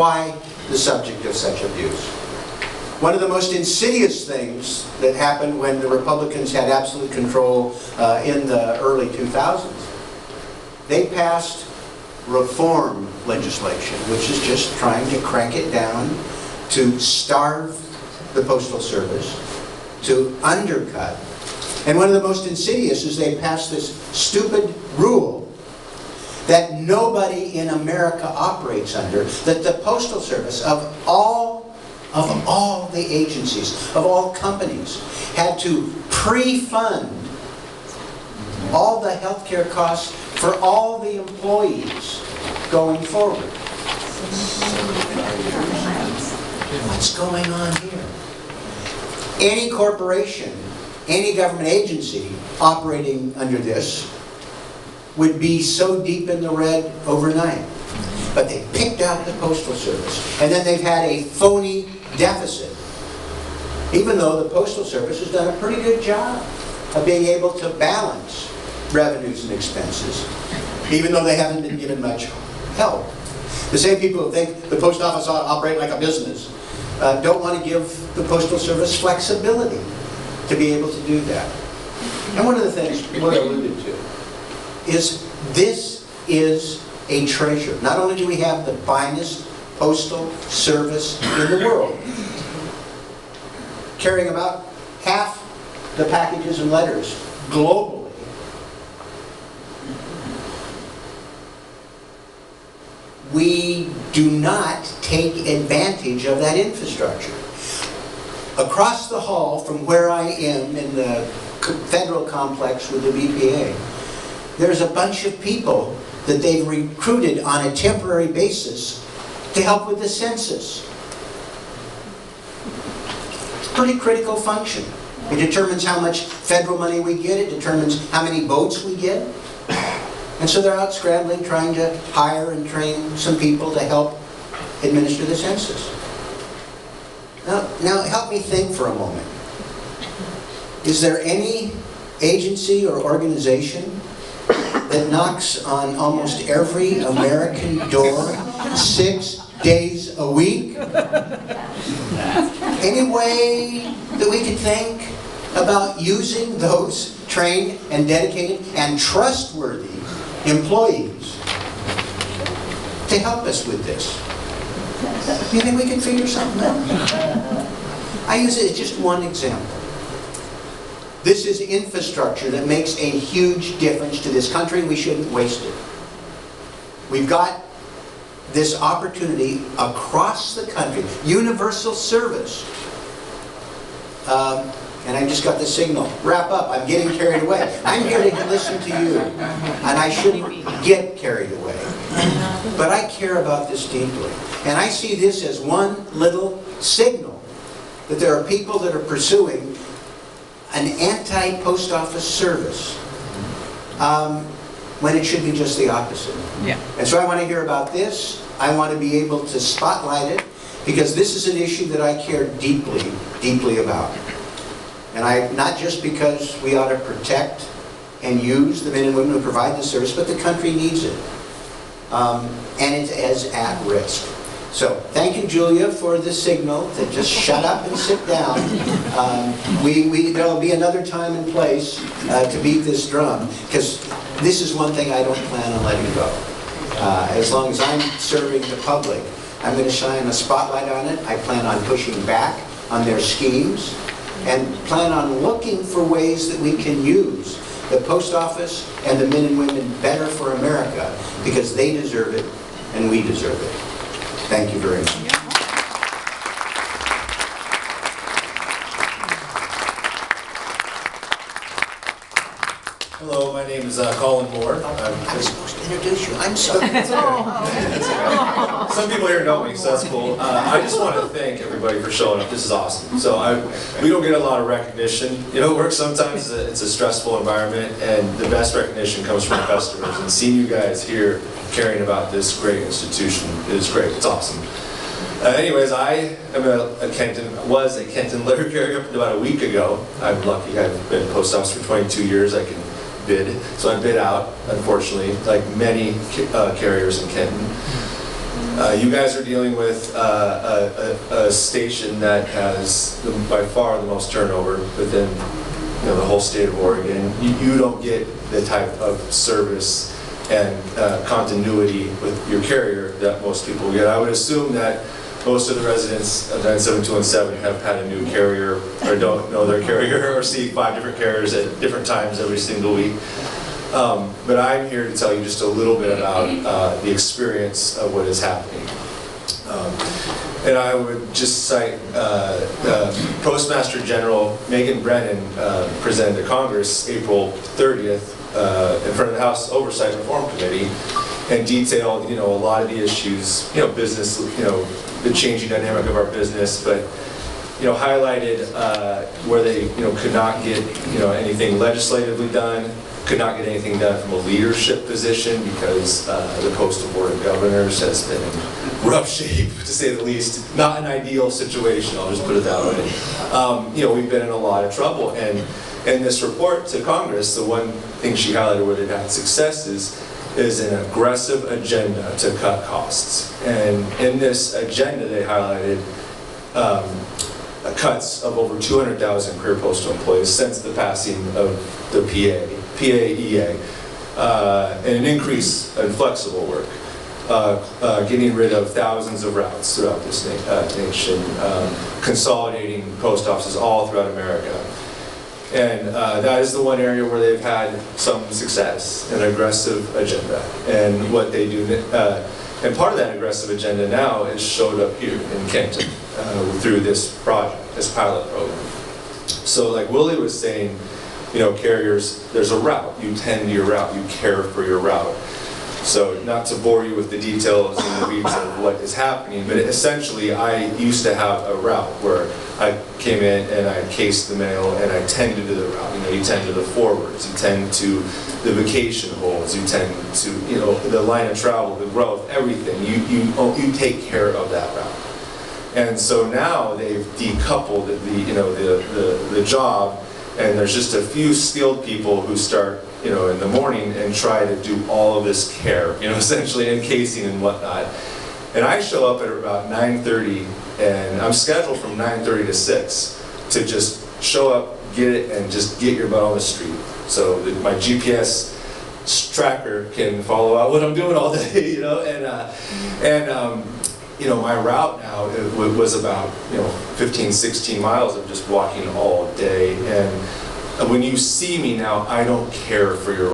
why the subject of such abuse. One of the most insidious things that happened when the Republicans had absolute control in the early 2000s, they passed reform legislation, which is just trying to crank it down, to starve the Postal Service, to undercut. And one of the most insidious is they passed this stupid rule that nobody in America operates under, that the Postal Service, of all the agencies, of all companies, had to pre-fund all the healthcare costs for all the employees going forward. What's going on here? Any corporation, any government agency operating under this would be so deep in the red overnight. But they picked out the Postal Service. And then they've had a phony deficit, even though the Postal Service has done a pretty good job of being able to balance revenues and expenses, even though they haven't been given much help. The same people who think the post office ought to operate like a business don't want to give the Postal Service flexibility to be able to do that. And one of the things Moore alluded to is this is a treasure. Not only do we have the finest postal service in the world, carrying about half the packages and letters globally, we do not take advantage of that infrastructure. Across the hall from where I am in the federal complex with the BPA, there's a bunch of people that they've recruited on a temporary basis to help with the census. It's a pretty critical function. It determines how much federal money we get, it determines how many votes we get. And so they're out scrambling, trying to hire and train some people to help administer the census. Now help me think for a moment. Is there any agency or organization that knocks on almost every American door 6 days a week? Any way that we could think about using those trained and dedicated and trustworthy employees to help us with this? Do you think we can figure something out? I use it as just one example. This is infrastructure that makes a huge difference to this country, and we shouldn't waste it. We've got this opportunity across the country, universal service. And I just got the signal. Wrap up, I'm getting carried away. I'm here to listen to you, and I shouldn't get carried away. But I care about this deeply. And I see this as one little signal that there are people that are pursuing an anti-post office service when it should be just the opposite. Yeah. And so I want to hear about this. I want to be able to spotlight it, because this is an issue that I care deeply, deeply about. And not just because we ought to protect and use the men and women who provide the service, but the country needs it. And it is at risk. So, thank you, Julia, for the signal to just shut up and sit down. There'll be another time and place to beat this drum, because this is one thing I don't plan on letting go. As long as I'm serving the public, I'm going to shine a spotlight on it. I plan on pushing back on their schemes, and plan on looking for ways that we can use the post office and the men and women better for America, because they deserve it and we deserve it. Thank you very much. Hello, my name is Colin Moore. I was supposed to introduce you. I'm sorry. It's okay. Some people here know me, so that's cool. I just want to thank everybody for showing up. This is awesome. So we don't get a lot of recognition. You know, work sometimes it's a stressful environment, and the best recognition comes from customers. And seeing you guys here caring about this great institution is great. It's awesome. Anyways, I am was a Kenton letter carrier up until about a week ago. I'm lucky. I've been post office for 22 years. I can bid, so I bid out, unfortunately, like many carriers in Kenton. You guys are dealing with a station that has by far the most turnover within the whole state of Oregon. You don't get the type of service and continuity with your carrier that most people get. I would assume that most of the residents of 97217 have had a new carrier or don't know their carrier or see 5 different carriers at different times every single week. But I'm here to tell you just a little bit about the experience of what is happening. And I would just cite Postmaster General Megan Brennan presented to Congress April 30th in front of the House Oversight and Reform Committee and detailed, a lot of the issues, business, the changing dynamic of our business, but highlighted where they, could not get, anything legislatively done, could not get anything done from a leadership position because the Postal Board of Governors has been in rough shape, to say the least. Not an ideal situation, I'll just put it that way. We've been in a lot of trouble, and in this report to Congress, the one thing she highlighted where they've had success is an aggressive agenda to cut costs. And in this agenda, they highlighted cuts of over 200,000 career postal employees since the passing of the PAEA, and an increase in flexible work, getting rid of thousands of routes throughout this nation, consolidating post offices all throughout America. And that is the one area where they've had some success, an aggressive agenda. And what they do, and part of that aggressive agenda now is showed up here in Kenton through this project, this pilot program. So like Willie was saying, carriers, there's a route. You tend to your route. You care for your route. So not to bore you with the details and the weeds of what is happening, but essentially I used to have a route where I came in and I cased the mail and I tended to the route. You tend to the forwards, you tend to the vacation holds, you tend to the line of travel, the growth, everything. You take care of that route. And so now they've decoupled the job, and there's just a few skilled people who start in the morning and try to do all of this care, essentially encasing and whatnot. And I show up at about 9:30, and I'm scheduled from 9:30 to 6 to just show up, get it, and just get your butt on the street. So that my GPS tracker can follow out what I'm doing all day, my route now was about 15, 16 miles of just walking all day. And when you see me now, I don't care for your